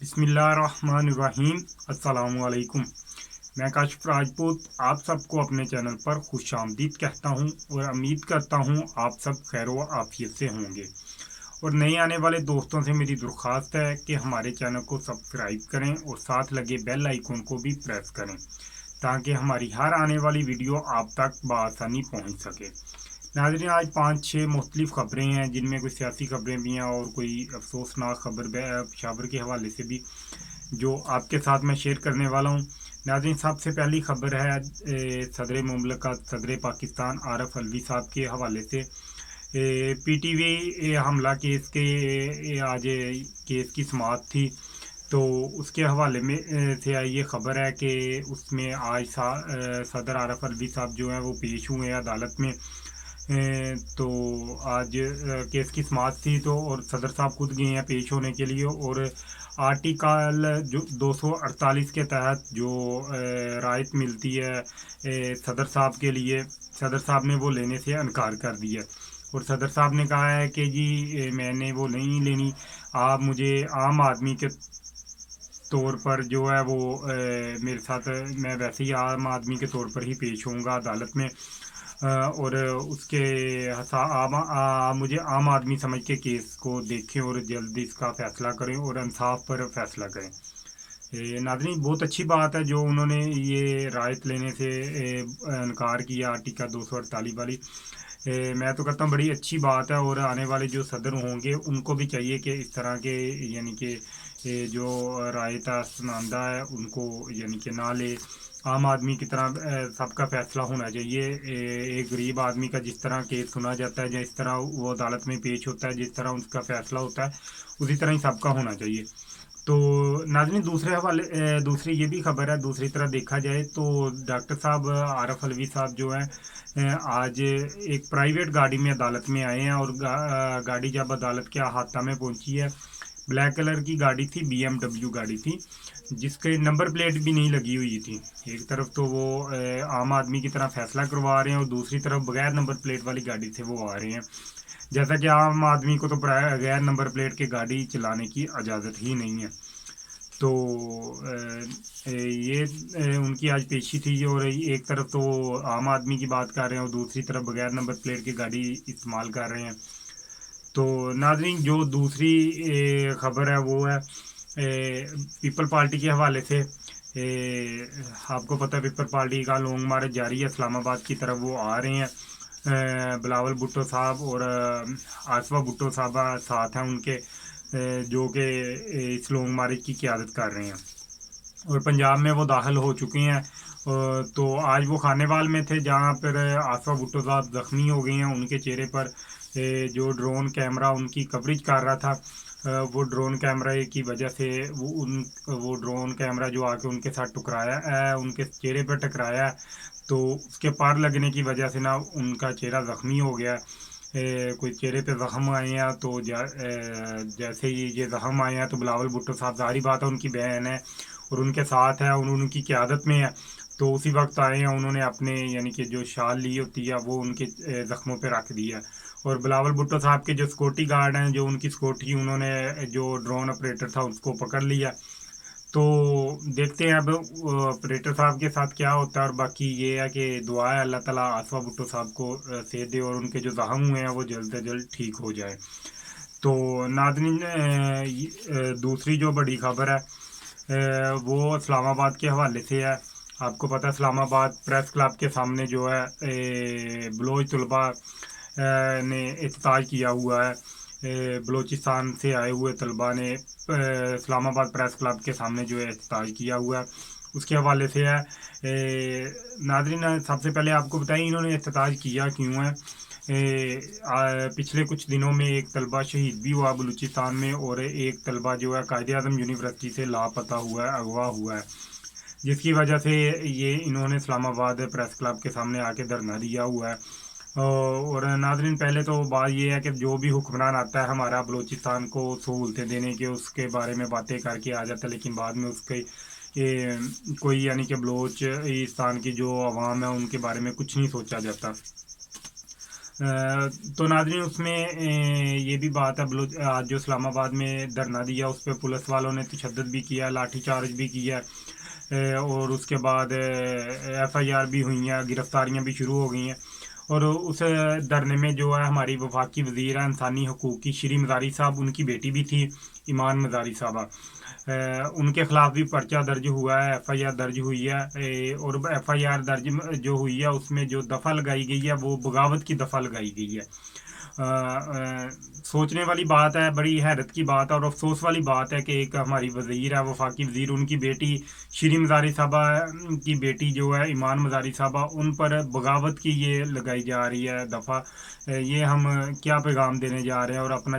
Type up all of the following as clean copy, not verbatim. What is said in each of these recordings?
बिस्मिल्लाहिर्रहमानिर्रहीम। अस्सलामुअलैकुम। मैं काशिफ राजपूत आप सबको अपने चैनल पर खुश आमदीद कहता हूं और उम्मीद करता हूं आप सब खैर व आफियत से होंगे। और नए आने वाले दोस्तों से मेरी दरख्वास्त है कि हमारे चैनल को सब्सक्राइब करें और साथ लगे बेल आइकन को भी प्रेस करें ताकि हमारी हर आने वाली वीडियो आप तक बआसानी पहुंच सके। नाज़रीन, आज 5-6 मुख्तलिफ ख़बरें हैं जिनमें कोई सियासी ख़बरें भी हैं और कोई अफसोसनाक खबर पेशावर के हवाले से भी जो आपके साथ मैं शेयर करने वाला हूँ। नाज़रीन, सबसे पहली खबर है सदर मुमलकत सदर पाकिस्तान आरफ अलवी साहब के हवाले से। पीटीवी हमला केस के आज केस की समाअत थी, तो उसके हवाले में से ये ख़बर है कि उसमें आज सदर आरफ अलवी साहब जो हैं वो पेश हुए हैं अदालत में। तो आज केस की समाअत थी, तो और सदर साहब खुद गए हैं पेश होने के लिए। और आर्टिकल जो 248 के तहत जो रायत मिलती है सदर साहब के लिए, सदर साहब ने वो लेने से इनकार कर दिया। और सदर साहब ने कहा है कि जी मैंने वो नहीं लेनी, आप मुझे आम आदमी के तौर पर जो है वो मेरे साथ मैं वैसे ही आम आदमी के तौर पर ही पेश होऊंगा अदालत में। और उसके मुझे आम आदमी समझ के केस को देखें और जल्दी इसका फ़ैसला करें और इंसाफ पर फ़ैसला करें। नाज़रीन, बहुत अच्छी बात है जो उन्होंने ये रायत लेने से इनकार किया आर्टिकल 248 वाली। मैं तो कहता हूँ बड़ी अच्छी बात है और आने वाले जो सदर होंगे उनको भी चाहिए कि इस तरह के यानी कि जो रायत पसंदा है उनको यानी कि ना ले। आम आदमी की तरह सबका फैसला होना चाहिए। एक गरीब आदमी का जिस तरह केस सुना जाता है, जिस तरह वो अदालत में पेश होता है, जिस तरह उसका फैसला होता है, उसी तरह ही सबका होना चाहिए। तो नाज़रीन, दूसरी ये भी खबर है, दूसरी तरह देखा जाए तो डॉक्टर साहब आरफ अलवी साहब जो हैं आज एक प्राइवेट गाड़ी में अदालत में आए हैं। और गाड़ी जब अदालत के अहाता में पहुंची है, ब्लैक कलर की गाड़ी थी, BMW गाड़ी थी, जिसके नंबर प्लेट भी नहीं लगी हुई थी। एक तरफ तो वो आम आदमी की तरह फैसला करवा रहे हैं और दूसरी तरफ बगैर नंबर प्लेट वाली गाड़ी से वो आ रहे हैं। जैसा कि आम आदमी को तो बगैर नंबर प्लेट के गाड़ी चलाने की इजाज़त ही नहीं है। तो ये उनकी आज पेशी थी। और एक तरफ तो आम आदमी की बात कर रहे हैं और दूसरी तरफ बगैर नंबर प्लेट की गाड़ी इस्तेमाल कर रहे हैं। तो नाज़रीन, जो दूसरी खबर है वो है पीपल पार्टी के हवाले से। आपको पता है पीपल पार्टी का लॉन्ग मार्च जारी है, इस्लामाबाद की तरफ वो आ रहे हैं। बिलावल भुट्टो साहब और आसफा भुट्टो साहब साथ हैं उनके, जो कि इस लॉन्ग मार्च की क़यादत कर रहे हैं और पंजाब में वो दाखिल हो चुके हैं। तो आज वो खानेवाल में थे जहाँ पर आसफा भुट्टो साहब ज़ख्मी हो गए हैं। उनके चेहरे पर जो ड्रोन कैमरा उनकी कवरेज कर रहा था, वो ड्रोन कैमरा की वजह से वो ड्रोन कैमरा जो आके उनके साथ टकराया है, उनके चेहरे पर टकराया है, तो उसके पार लगने की वजह से ना उनका चेहरा ज़ख्मी हो गया। कोई चेहरे पे ज़ख्म आए हैं, तो जैसे ही ये ज़ख्म आए हैं तो बिलावल भुट्टो साहब, ज़ाहिर बात है उनकी बहन है और उनके साथ है, उनकी क़यादत में है, तो उसी वक्त आए हैं। उन्होंने अपने यानी कि जो शाल ली होती है वो उनके ज़ख्मों पे रख दिया। और बिलावल भुट्टो साहब के जो सिक्योरिटी गार्ड हैं, जो उनकी सिक्योरिटी, उन्होंने जो ड्रोन ऑपरेटर था उसको पकड़ लिया। तो देखते हैं अब ऑपरेटर साहब के साथ क्या होता है। और बाकी ये है कि दुआ है अल्लाह ताला आसफा भुट्टो साहब को सेहत दे और उनके जो ज़ख्म हुए हैं वो जल्द से जल्द ठीक हो जाए। तो नाज़रीन, दूसरी जो बड़ी खबर है वो इस्लामाबाद के हवाले से है। आपको पता है इस्लामाबाद प्रेस क्लब के सामने जो है बलोच तलबा ने एहतजाज किया हुआ है। बलूचिस्तान से आए हुए तलबा ने इस्लामाबाद प्रेस क्लब के सामने जो है एहतजाज किया हुआ है, उसके हवाले से है। नाज़रीन, सबसे पहले आपको बताएं इन्होंने एहतजाज किया क्यों है। पिछले कुछ दिनों में एक तलबा शहीद भी हुआ बलूचिस्तान में, और एक तलबा जो है कायदे आज़म यूनिवर्सिटी से लापता हुआ है, अगवा हुआ है, जिसकी वजह से ये इन्होंने इस्लामाबाद प्रेस क्लब के सामने आके धरना दिया हुआ है। और नाज़रीन, पहले तो बात ये है कि जो भी हुक्मरान आता है हमारा बलूचिस्तान को सहूलतें देने के, उसके बारे में बातें करके आ जाता है, लेकिन बाद में उसके कोई यानी कि बलूचिस्तान की जो अवाम है उनके बारे में कुछ नहीं सोचा जाता। तो नाज़रीन उसमें ये भी बात है, आज जो इस्लामाबाद में धरना दिया उस पर पुलिस वालों ने तशद्दुद भी किया, लाठी चार्ज भी किया, और उसके बाद FIR भी हुई हैं, गिरफ्तारियां भी शुरू हो गई हैं। और उस धरने में जो है हमारी वफाकी वज़ीर इंसानी हकूक़ की श्री मज़ारी साहब, उनकी बेटी भी थी ईमान मज़ारी साहबा, उनके खिलाफ भी पर्चा दर्ज हुआ है, FIR दर्ज हुई है। और FIR दर्ज जो हुई है उसमें जो दफ़ा लगाई गई है वो बगावत की दफ़ा लगाई गई है। सोचने वाली बात है, बड़ी हैरत की बात है और अफसोस वाली बात है कि एक हमारी वज़ीर है, वफाकी वज़ीर, उनकी बेटी श्री मज़ारी साहबा की बेटी जो है ईमान मज़ारी साहबा, उन पर बगावत की ये लगाई जा रही है दफ़ा। ये हम क्या पैगाम देने जा रहे हैं और अपना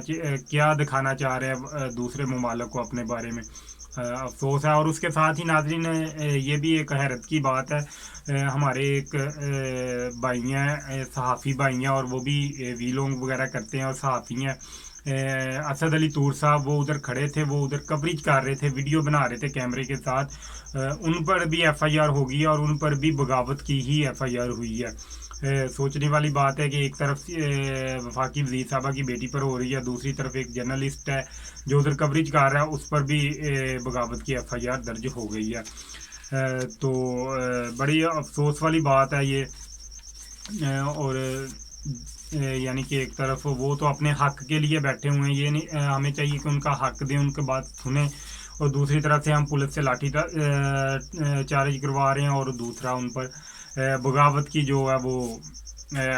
क्या दिखाना चाह रहे हैं दूसरे ममालिक को अपने बारे में, अफसोस है। और उसके साथ ही नाज़रीन ये भी एक हैरत की बात है, हमारे एक भाई हैं, सहाफ़ी भाई हैं, और वो भी वीलॉग वगैरह करते हैं और सहाफ़ी हैं, असद अली तूर साहब, वो उधर खड़े थे, वो उधर कवरेज कर रहे थे, वीडियो बना रहे थे कैमरे के साथ। उन पर भी FIR होगी और उन पर भी बगावत की ही FIR हुई है। सोचने वाली बात है कि एक तरफ वफाकी वज़ीर साहबा की बेटी पर हो रही है, दूसरी तरफ एक जर्नलिस्ट है जो उधर कवरेज कर रहा है, उस पर भी बगावत की FIR दर्ज हो गई है। तो बड़ी अफसोस वाली बात है ये। और यानी कि एक तरफ वो तो अपने हक के लिए बैठे हुए हैं, ये नहीं हमें चाहिए कि उनका हक दें, उनके बात सुने, और दूसरी तरफ से हम पुलिस से लाठी चार्ज करवा रहे हैं और दूसरा उन पर बगावत की जो है वो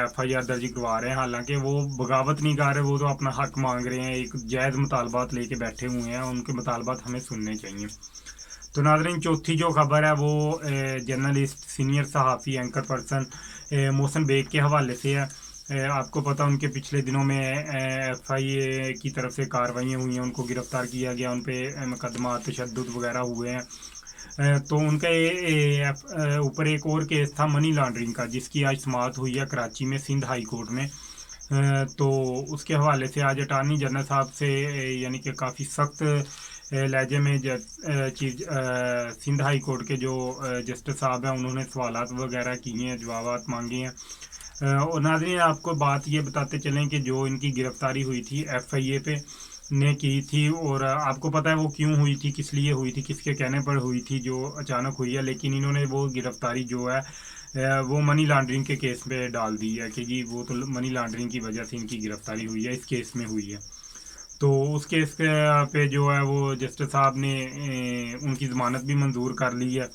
FIR दर्ज करवा रहे हैं। हालांकि वो बगावत नहीं कर रहे, वो तो अपना हक मांग रहे हैं, एक जायज़ मुतालबात लेके बैठे हुए हैं, उनके मुतालबात हमें सुनने चाहिए। तो नाज़रीन चौथी जो खबर है वो जर्नलिस्ट, सीनियर सहाफ़ी, एंकर पर्सन मोहसिन बेग के हवाले से है। आपको पता उनके पिछले दिनों में FIA की तरफ से कार्रवाइयाँ हुई हैं, उनको गिरफ़्तार किया गया, उन पर मुकदमा तशद्दुद वगैरह हुए हैं। तो उनका ऊपर एक और केस था मनी लॉन्ड्रिंग का, जिसकी आज समाअत हुई है कराची में सिंध हाई कोर्ट में। तो उसके हवाले से आज अटार्नी जनरल साहब से यानी कि काफ़ी सख्त लहजे में चीफ सिंध हाई कोर्ट के जो जस्टिस साहब हैं उन्होंने सवालात वगैरह किए हैं, जवाबात मांगे हैं। और नाज़रीन आपको बात ये बताते चलें कि जो इनकी गिरफ्तारी हुई थी FIA पे ने की थी, और आपको पता है वो क्यों हुई थी, किस लिए हुई थी, किसके कहने पर हुई थी, जो अचानक हुई है। लेकिन इन्होंने वो गिरफ्तारी जो है वो मनी लॉन्ड्रिंग के केस पे डाल दी है कि जी वो तो मनी लॉन्ड्रिंग की वजह से इनकी गिरफ्तारी हुई है, इस केस में हुई है। तो उस केस पे जो है वो जस्टिस साहब ने उनकी ज़मानत भी मंजूर कर ली है।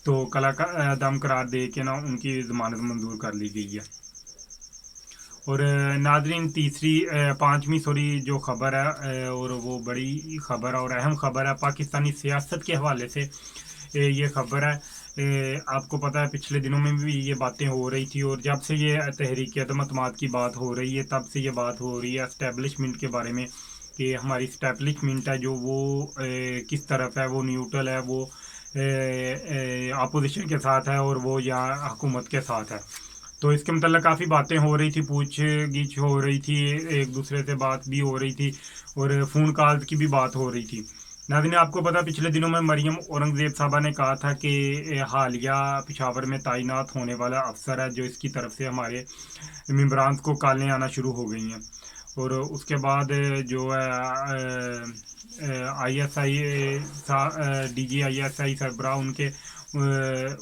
तो कला का दम करार दे के ना उनकी ज़मानत मंजूर कर ली गई है। और नाजरीन पांचवी सॉरी जो खबर है, और वो बड़ी खबर और अहम खबर है, पाकिस्तानी सियासत के हवाले से ये खबर है। आपको पता है पिछले दिनों में भी ये बातें हो रही थी, और जब से ये तहरीक अदम अतमाद की बात हो रही है तब से ये बात हो रही है इस्टेब्लिशमेंट के बारे में, कि हमारी इस्टेब्लिशमेंट है जो वो किस तरफ है, वो न्यूट्रल है, वो अपोजिशन के साथ है, और वो यहाँ हुकूमत के साथ है। तो इसके मतलब काफ़ी बातें हो रही थी, पूछ गिछ हो रही थी, एक दूसरे से बात भी हो रही थी, और फ़ोन कॉल की भी बात हो रही थी। नाज़रीन आपको पता पिछले दिनों में मरियम औरंगज़ेब साहबा ने कहा था कि हालिया पेशावर में तैनात होने वाला अफसर है जो इसकी तरफ से हमारे मेम्बरान को कॉलें आना शुरू हो गई हैं। और उसके बाद जो है ISI DG ISI सरबराह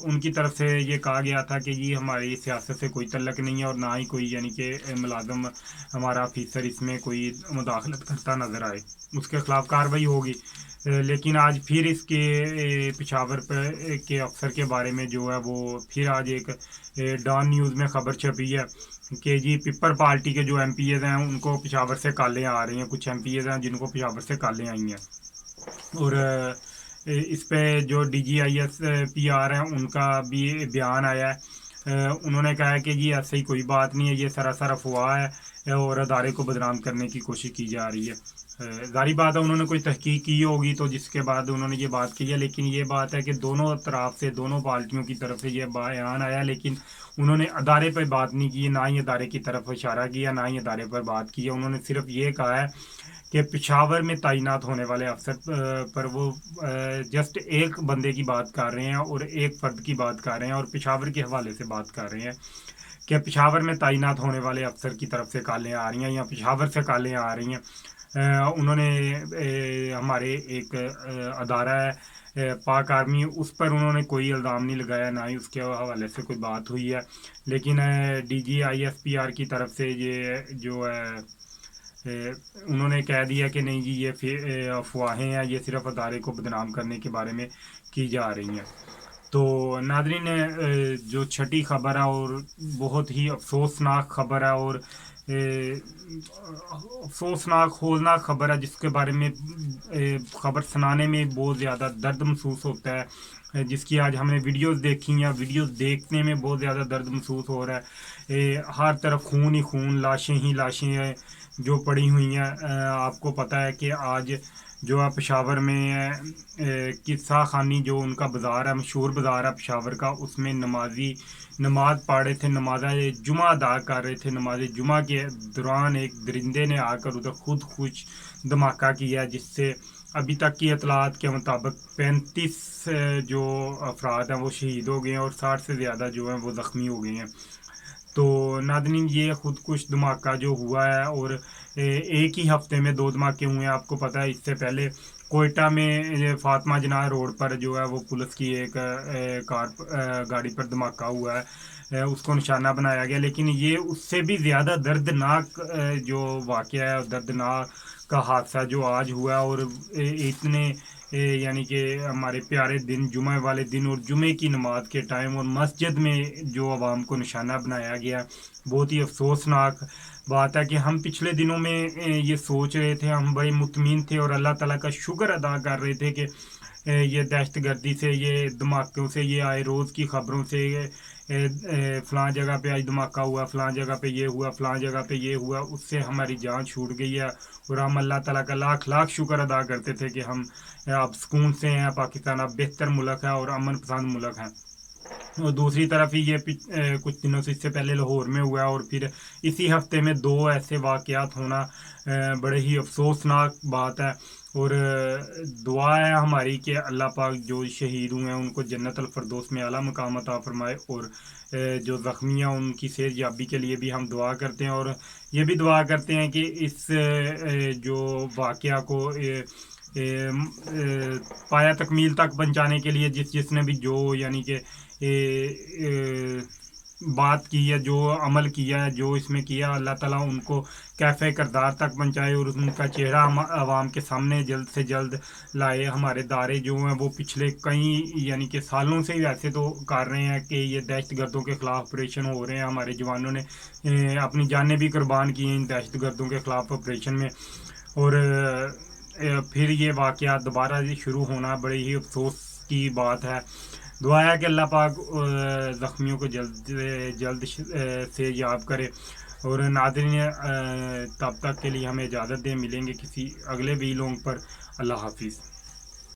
उनकी तरफ से ये कहा गया था कि ये हमारी सियासत से कोई तल्लक नहीं है, और ना ही कोई यानी कि मुलाजम हमारा ऑफिसर इसमें कोई मुदाखलत करता नज़र आए, उसके ख़िलाफ़ कार्रवाई होगी। लेकिन आज फिर इसके पेशावर पर के अफसर के बारे में जो है वो फिर आज एक डॉन न्यूज़ में ख़बर छपी है कि जी पिपल पार्टी के जो MPs हैं उनको पेशावर से कालें आ रही हैं, कुछ MPs हैं जिनको पेशावर से कालें आई हैं। और इस पे जो DGIS PR हैं उनका भी बयान आया है। उन्होंने कहा है कि जी ऐसी कोई बात नहीं है, ये सरासर अफवाह है और अदारे को बदनाम करने की कोशिश की जा रही है। जारी बात है उन्होंने कोई तहकीक की होगी तो जिसके बाद उन्होंने ये बात की है, लेकिन ये बात है कि दोनों तरफ से, दोनों पार्टियों की तरफ से ये बयान आया, लेकिन उन्होंने अदारे पर बात नहीं की, ना ही अदारे की तरफ इशारा किया, ना ही अदारे पर बात की है। उन्होंने सिर्फ ये कहा है कि पेशावर में तैनात होने वाले अफसर पर वो जस्ट एक बंदे की बात कर रहे हैं और एक फ़र्द की बात कर रहे हैं और पेशावर के हवाले से बात कर रहे हैं کہ پشاور میں تعینات ہونے والے افسر کی طرف سے کالیں آ رہی ہیں یا پشاور سے کالیں آ رہی ہیں. انہوں نے ہمارے ایک ادارہ ہے پاک آرمی، اس پر انہوں نے کوئی الزام نہیں لگایا، نہ ہی اس کے حوالے سے کوئی بات ہوئی ہے. لیکن D G I S P R کی طرف سے یہ جو ہے انہوں نے کہہ دیا کہ نہیں جی یہ افواہیں ہیں، یہ صرف ادارے کو بدنام کرنے کے بارے میں کی جا رہی ہیں. تو ناظرین جو چھٹی خبر ہے اور بہت ہی افسوسناک خبر ہے اور افسوسناک ہولناک خبر ہے، جس کے بارے میں خبر سنانے میں بہت زیادہ درد محسوس ہوتا ہے، جس کی آج ہم نے ویڈیوز دیکھی ہیں. ویڈیوز دیکھنے میں بہت زیادہ درد محسوس ہو رہا ہے. ہر طرف خون ہی خون، لاشیں ہی لاشیں ہیں جو پڑی ہوئی ہیں. آپ کو پتہ ہے کہ آج جو ہے پشاور میں قصہ خانی جو ان کا بازار ہے، مشہور بازار ہے پشاور کا، اس میں نمازی نماز پڑھ رہے تھے، نماز جمعہ ادا کر رہے تھے. نماز جمعہ کے دوران ایک درندے نے آ کر ادھر خود کچھ دھماکہ کیا، جس سے ابھی تک کی اطلاعات کے مطابق 35 جو افراد ہیں وہ شہید ہو گئے ہیں اور 60 سے زیادہ جو ہیں وہ زخمی ہو گئے ہیں. تو ناظرین یہ خود کش دھماکہ جو ہوا ہے، اور ایک ہی ہفتے میں 2 دھماکے ہوئے ہیں. آپ کو پتہ ہے اس سے پہلے کوئٹہ میں فاطمہ جناح روڈ پر جو ہے وہ پولیس کی ایک گاڑی پر دھماکہ ہوا ہے، اس کو نشانہ بنایا گیا. لیکن یہ اس سے بھی زیادہ دردناک جو واقعہ ہے، دردناک کا حادثہ جو آج ہوا ہے، اور اتنے یعنی کہ ہمارے پیارے دن جمعہ والے دن اور جمعے کی نماز کے ٹائم اور مسجد میں جو عوام کو نشانہ بنایا گیا، بہت ہی افسوسناک بات ہے کہ ہم پچھلے دنوں میں یہ سوچ رہے تھے، ہم بڑے مطمئن تھے اور اللہ تعالیٰ کا شکر ادا کر رہے تھے کہ یہ دہشت گردی سے، یہ دھماکوں سے، یہ آئے روز کی خبروں سے فلاں جگہ پہ آج دھماکہ ہوا، فلاں جگہ پہ یہ ہوا، فلاں جگہ پہ یہ ہوا، اس سے ہماری جان چھوٹ گئی ہے. اور ہم اللہ تعالیٰ کا لاکھ لاکھ شکر ادا کرتے تھے کہ ہم اب سکون سے ہیں، پاکستان اب بہتر ملک ہے اور امن پسند ملک ہے. اور دوسری طرف ہی یہ کچھ دنوں سے، اس سے پہلے لاہور میں ہوا، اور پھر اسی ہفتے میں 2 ایسے واقعات ہونا بڑے ہی افسوسناک بات ہے. اور دعا ہے ہماری کہ اللہ پاک جو شہید ہوئے ہیں ان کو جنت الفردوس میں اعلیٰ مقام عطا فرمائے، اور جو زخمی ہیں ان کی صحت یابی کے لیے بھی ہم دعا کرتے ہیں. اور یہ بھی دعا کرتے ہیں کہ اس جو واقعہ کو پایا تکمیل تک پہنچانے کے لیے جس نے بھی جو یعنی کہ بات کی ہے، جو عمل کیا ہے، جو اس میں کیا، اللہ تعالیٰ ان کو کیفے کردار تک پہنچائے اور ان کا چہرہ عوام کے سامنے جلد سے جلد لائے. ہمارے ادارے جو ہیں وہ پچھلے کئی یعنی کہ سالوں سے ویسے تو کر رہے ہیں کہ یہ دہشت گردوں کے خلاف آپریشن ہو رہے ہیں. ہمارے جوانوں نے اپنی جانیں بھی قربان کی ہیں ان دہشت گردوں کے خلاف آپریشن میں، اور پھر یہ واقعات دوبارہ شروع ہونا بڑی ہی افسوس کی بات ہے. دعا ہے کہ اللہ پاک زخمیوں کو جلد سے یاب کرے. اور ناظرین تب تک کے لیے ہمیں اجازت دیں، ملیں گے کسی اگلے ویلوگ پر. اللہ حافظ.